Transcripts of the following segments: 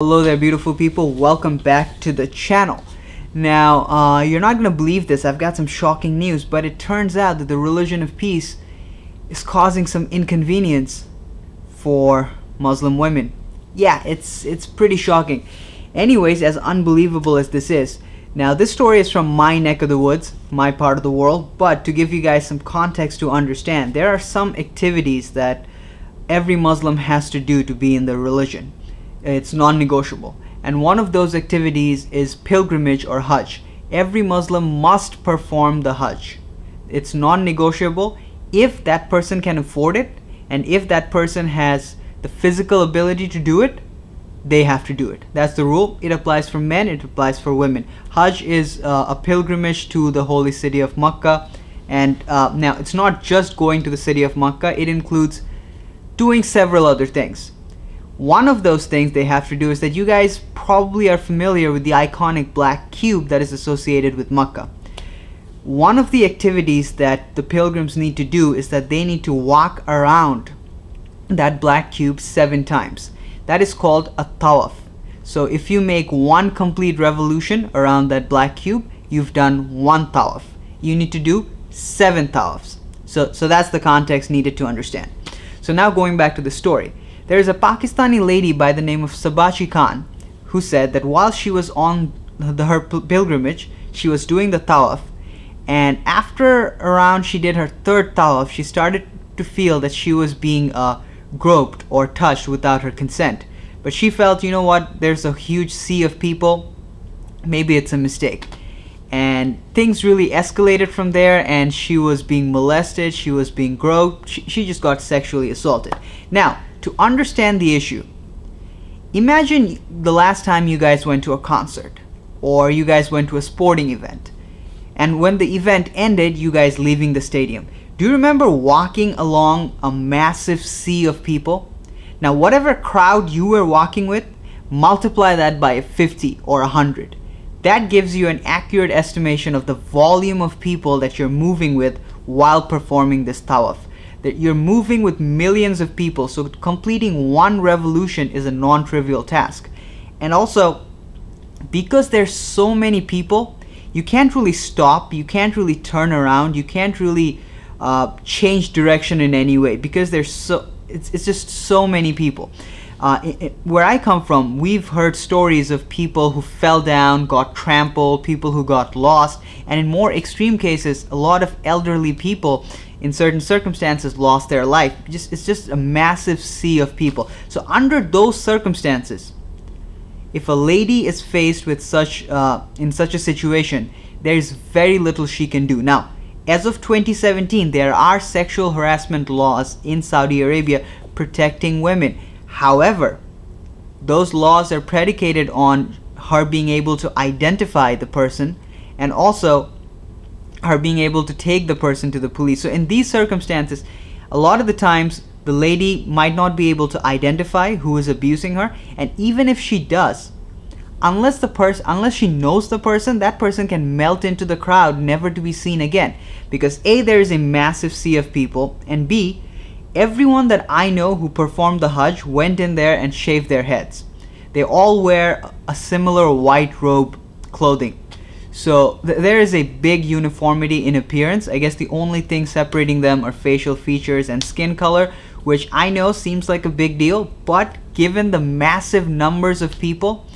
Hello there, beautiful people. Welcome back to the channel. Now, you're not going to believe this. I've got some shocking news, but it turns out that the religion of peace is causing some inconvenience for Muslim women. Yeah, it's pretty shocking. Anyways, as unbelievable as this is, now this story is from my neck of the woods, my part of the world, but to give you guys some context to understand, there are some activities that every Muslim has to do to be in the religion. It's non-negotiable, and one of those activities is pilgrimage or Hajj. Every Muslim must perform the Hajj. It's non-negotiable if that person can afford it, and if that person has the physical ability to do it, they have to do it. That's the rule. It applies for men, it applies for women. Hajj is a pilgrimage to the holy city of Makkah, and now it's not just going to the city of Makkah, it includes doing several other things. One of those things they have to do is that you guys probably are familiar with the iconic black cube that is associated with Makkah. One of the activities that the pilgrims need to do is that they need to walk around that black cube 7 times. That is called a tawaf. So if you make one complete revolution around that black cube, you've done 1 tawaf. You need to do 7 tawafs. So that's the context needed to understand. So now going back to the story. There is a Pakistani lady by the name of Sabachi Khan who said that while she was on her pilgrimage, she was doing the tawaf, and after around she did her 3rd tawaf, she started to feel that she was being groped or touched without her consent. But she felt, you know what, there's a huge sea of people, maybe it's a mistake. And things really escalated from there, and she was being molested, she was being groped, she just got sexually assaulted. Now, to understand the issue, imagine the last time you guys went to a concert or you guys went to a sporting event, and when the event ended, you guys leaving the stadium. Do you remember walking along a massive sea of people? Now whatever crowd you were walking with, multiply that by 50 or 100. That gives you an accurate estimation of the volume of people that you're moving with while performing this tawaf. That you're moving with millions of people, so completing 1 revolution is a non-trivial task. And also, because there's so many people, you can't really stop, you can't really turn around, you can't really change direction in any way, because there's it's just so many people. Where I come from, we've heard stories of people who fell down, got trampled, people who got lost, and in more extreme cases, a lot of elderly people in certain circumstances lost their life. It's just a massive sea of people. So under those circumstances, if a lady is faced with in such a situation, there is very little she can do. Now, as of 2017, there are sexual harassment laws in Saudi Arabia protecting women. However, those laws are predicated on her being able to identify the person, and also her being able to take the person to the police. So in these circumstances, a lot of the times the lady might not be able to identify who is abusing her, and even if she does, unless she knows the person, that person can melt into the crowd, never to be seen again, because A, there is a massive sea of people, and B, everyone that I know who performed the Hajj went in there and shaved their heads. They all wear a similar white robe clothing. So there is a big uniformity in appearance. I guess the only thing separating them are facial features and skin color, which I know seems like a big deal, but given the massive numbers of people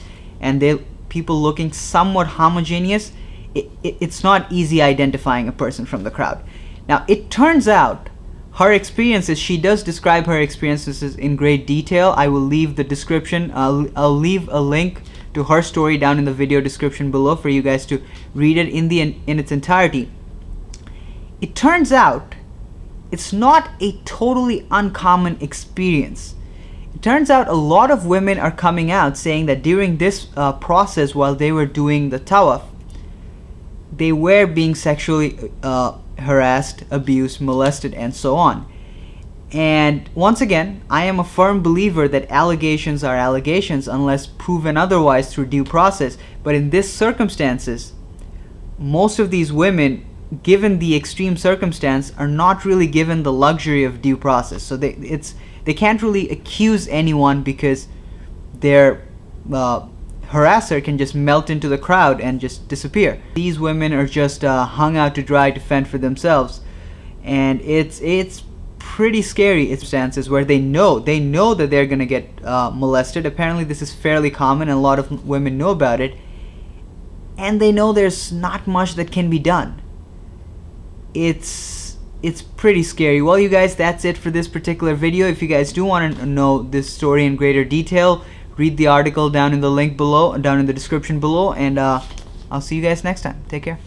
and people looking somewhat homogeneous, it's not easy identifying a person from the crowd. Now it turns out her experiences, she does describe her experiences in great detail. I will leave the description, I'll leave a link to her story down in the video description below for you guys to read it in its entirety. It turns out it's not a totally uncommon experience. It turns out a lot of women are coming out saying that during this process, while they were doing the tawaf, they were being sexually harassed, abused, molested, and so on. And once again, I am a firm believer that allegations are allegations unless proven otherwise through due process. But in these circumstances, most of these women, given the extreme circumstance, are not really given the luxury of due process. So they can't really accuse anyone because they're harasser can just melt into the crowd and just disappear. These women are just hung out to dry to fend for themselves, and it's pretty scary circumstances where they know that they're gonna get molested. Apparently this is fairly common and a lot of women know about it, and they know there's not much that can be done. It's pretty scary. Well, you guys, that's it for this particular video. If you guys do want to know this story in greater detail, read the article down in the link below, down in the description below, and I'll see you guys next time. Take care.